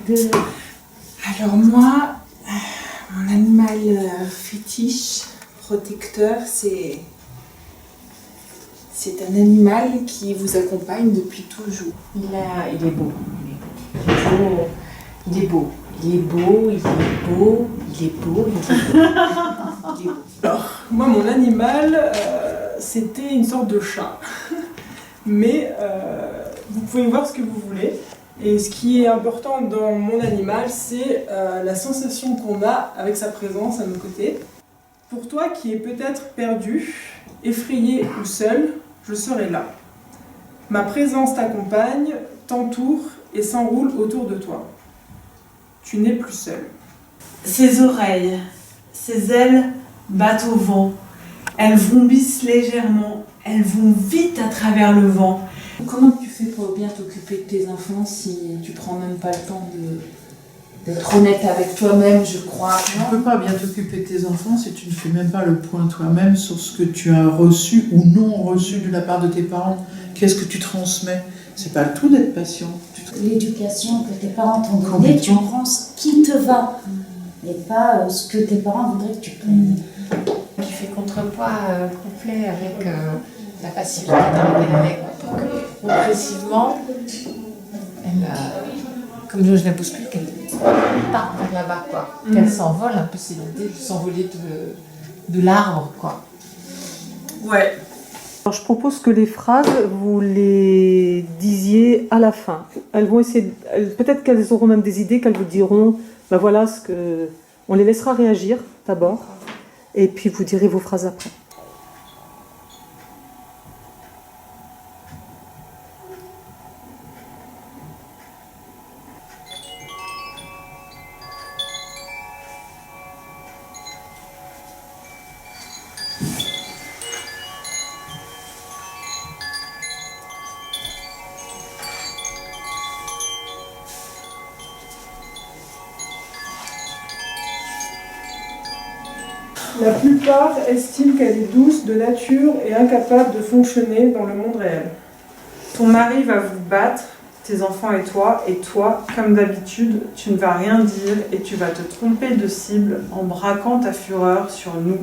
deux. Alors moi, mon animal fétiche, protecteur, c'est un animal qui vous accompagne depuis toujours. Il est beau. Il est beau. Il est beau, il est beau, il est beau, il est beau. Il est beau. Alors, moi, mon animal, c'était une sorte de chat. Mais vous pouvez voir ce que vous voulez. Et ce qui est important dans mon animal, c'est la sensation qu'on a avec sa présence à nos côtés. Pour toi qui es peut-être perdu, effrayé ou seul, je serai là. Ma présence t'accompagne, t'entoure et s'enroule autour de toi. Tu n'es plus seul. Ses oreilles, ses ailes battent au vent. Elles vrombissent légèrement. Elles vont vite à travers le vent. Comment tu fais pour bien t'occuper de tes enfants si tu prends même pas le temps d'être honnête avec toi-même, je crois. Tu ne peux pas bien t'occuper de tes enfants si tu ne fais même pas le point toi-même sur ce que tu as reçu ou non reçu de la part de tes parents. Qu'est-ce que tu transmets? C'est pas le tout d'être patient. L'éducation que tes parents t'ont donnée, tu prends ce qui te va et pas ce que tes parents voudraient que tu prennes. Qui fait contrepoids complet avec la passivité d'un élève. Progressivement, elle, comme je la bouscule, qu'elle part vers là-bas, quoi. Qu'elle s'envole un peu, c'est l'idée de s'envoler de l'arbre, quoi. Ouais. Alors, je propose que les phrases, vous les disiez à la fin. Elles vont essayer, peut-être qu'elles auront même des idées, qu'elles vous diront, ben voilà ce que... On les laissera réagir d'abord, et puis vous direz vos phrases après. La plupart estiment qu'elle est douce de nature et incapable de fonctionner dans le monde réel. Ton mari va vous battre, tes enfants et toi, comme d'habitude, tu ne vas rien dire et tu vas te tromper de cible en braquant ta fureur sur nous.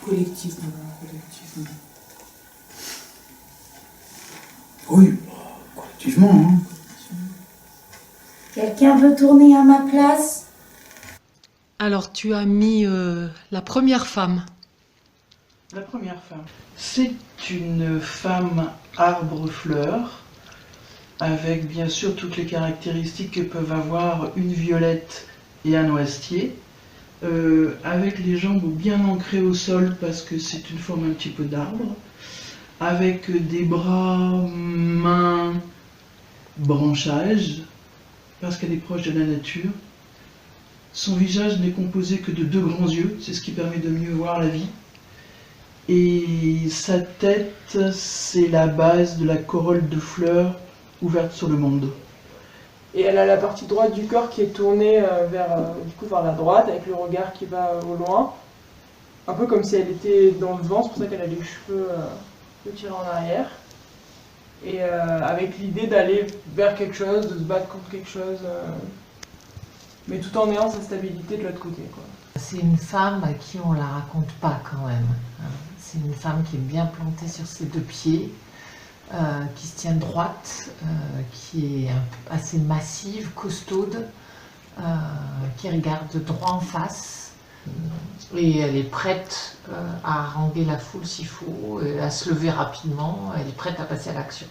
Collectivement. Oui, collectivement. Hein. Quelqu'un veut tourner à ma place? Alors, tu as mis la première femme. La première femme. C'est une femme arbre-fleur, avec bien sûr toutes les caractéristiques que peuvent avoir une violette et un noisetier, avec les jambes bien ancrées au sol parce que c'est une forme un petit peu d'arbre, avec des bras, mains, branchages, parce qu'elle est proche de la nature. Son visage n'est composé que de 2 grands yeux, c'est ce qui permet de mieux voir la vie. Et sa tête, c'est la base de la corolle de fleurs ouverte sur le monde. Et elle a la partie droite du corps qui est tournée vers la droite, avec le regard qui va au loin. Un peu comme si elle était dans le vent, c'est pour ça qu'elle a les cheveux tirés en arrière. Et avec l'idée d'aller vers quelque chose, de se battre contre quelque chose, mais tout en ayant sa stabilité de l'autre côté, quoi. C'est une femme à qui on la raconte pas quand même. Hein. C'est une femme qui est bien plantée sur ses 2 pieds, qui se tient droite, qui est assez massive, costaude, qui regarde droit en face. Et elle est prête à haranguer la foule s'il faut, à se lever rapidement, elle est prête à passer à l'action.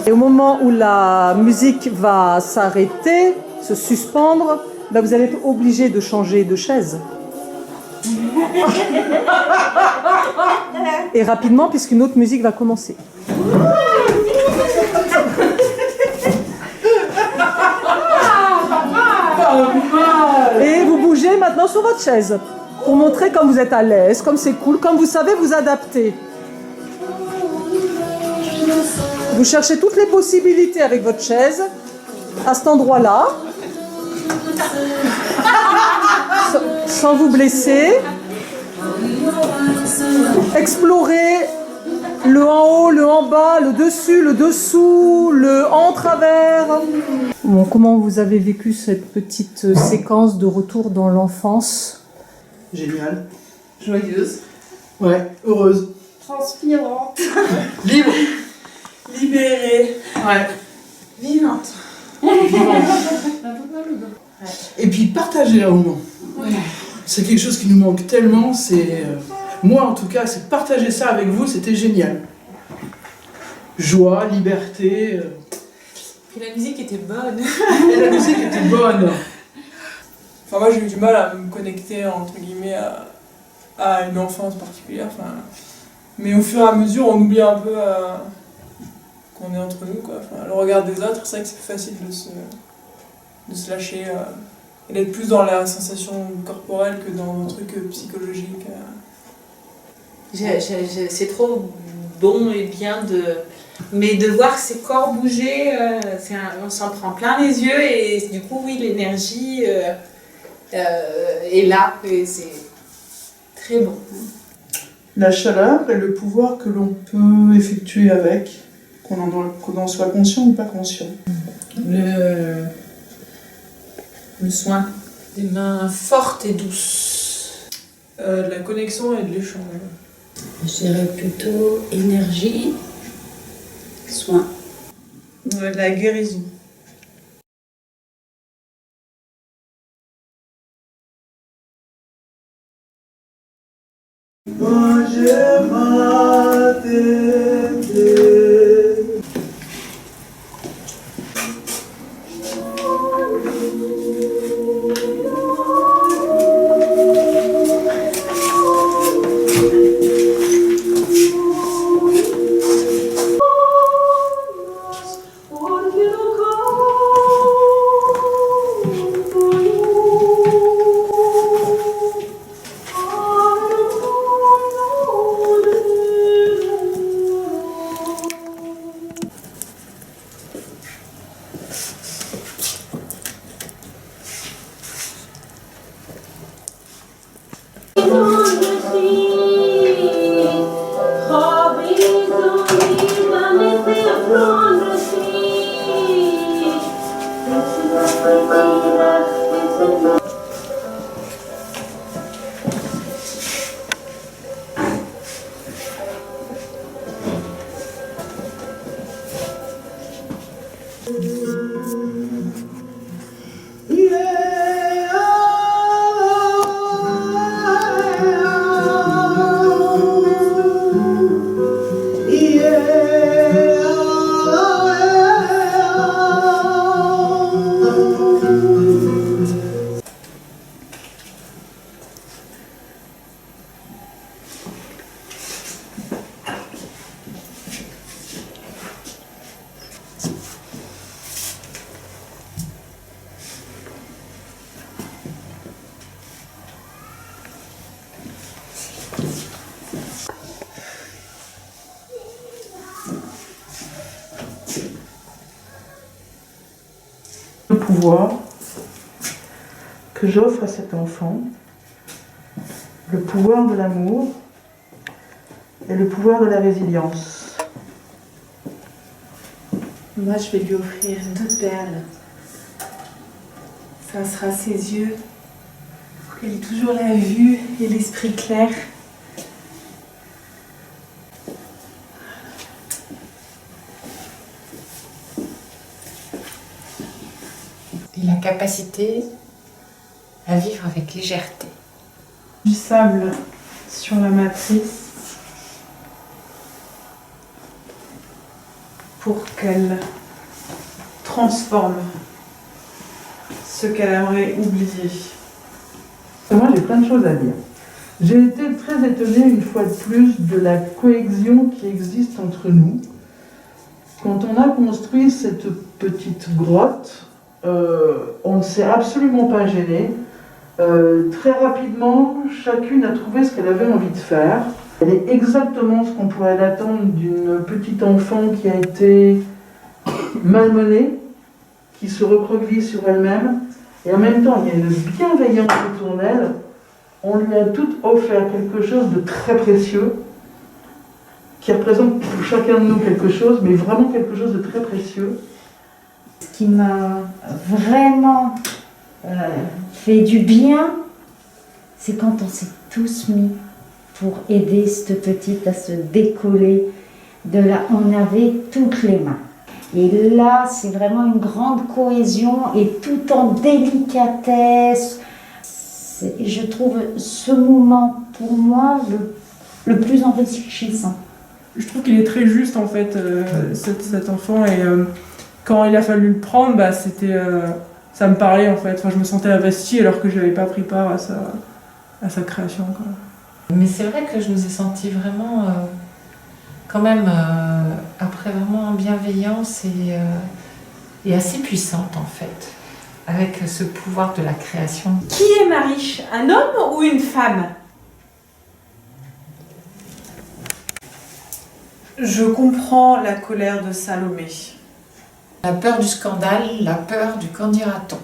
Et au moment où la musique va s'arrêter, se suspendre, ben vous allez être obligé de changer de chaise. Et rapidement, puisqu'une autre musique va commencer. Et vous bougez maintenant sur votre chaise pour montrer comme vous êtes à l'aise, comme c'est cool, comme vous savez vous adapter. Vous cherchez toutes les possibilités avec votre chaise à cet endroit-là, sans vous blesser. Explorez le en haut, le en bas, le dessus, le dessous, le en travers. Bon, comment vous avez vécu cette petite séquence de retour dans l'enfance? Génial. Joyeuse. Ouais, heureuse. Transpirante. Libre. Libérée. Ouais. Vivante. Et puis partager un moment. C'est quelque chose qui nous manque tellement, c'est... moi en tout cas, c'est partager ça avec vous, c'était génial. Joie, liberté... Puis la musique était bonne. Et la musique était bonne. Enfin, moi j'ai eu du mal à me connecter entre guillemets à une enfance particulière. Enfin, mais au fur et à mesure, on oublie un peu qu'on est entre nous, quoi. Enfin, le regard des autres, c'est vrai que c'est plus facile de se lâcher et d'être plus dans la sensation corporelle que dans un truc psychologique. C'est trop bon et bien mais de voir ses corps bouger, on s'en prend plein les yeux et du coup oui l'énergie est là et c'est très bon. La chaleur et le pouvoir que l'on peut effectuer avec, qu'on en soit conscient ou pas conscient. Le soin, des mains fortes et douces. De la connexion et de l'échange. Je dirais plutôt énergie, soin. La guérison. Le pouvoir que j'offre à cet enfant, le pouvoir de l'amour et le pouvoir de la résilience. Moi, je vais lui offrir 2 perles. Ça sera ses yeux, pour qu'elle ait toujours la vue et l'esprit clair. Et la capacité à vivre avec légèreté. Du sable sur la matrice pour qu'elle transforme ce qu'elle aimerait oublier. Moi, j'ai plein de choses à dire. J'ai été très étonnée, une fois de plus, de la cohésion qui existe entre nous. Quand on a construit cette petite grotte, on ne s'est absolument pas gêné. Très rapidement, chacune a trouvé ce qu'elle avait envie de faire. Elle est exactement ce qu'on pourrait attendre d'une petite enfant qui a été malmenée, qui se recroqueville sur elle-même. Et en même temps, il y a une bienveillance autour d'elle. On lui a toutes offert quelque chose de très précieux, qui représente pour chacun de nous quelque chose, mais vraiment quelque chose de très précieux. Ce qui m'a vraiment fait du bien, c'est quand on s'est tous mis pour aider cette petite à se décoller de là. On avait toutes les mains. Et là, c'est vraiment une grande cohésion et tout en délicatesse. Je trouve ce moment, pour moi, le plus enrichissant. Je trouve qu'il est très juste, en fait, cet enfant. Et quand il a fallu le prendre, bah, ça me parlait, en fait. Enfin, je me sentais investie alors que je n'avais pas pris part à sa création, quoi. Mais c'est vrai que je nous ai sentis vraiment, quand même, après vraiment bienveillance et assez puissante, en fait, avec ce pouvoir de la création. Qui est Mariche? Un homme ou une femme? Je comprends la colère de Salomé. La peur du scandale, la peur du qu'en dira-t-on.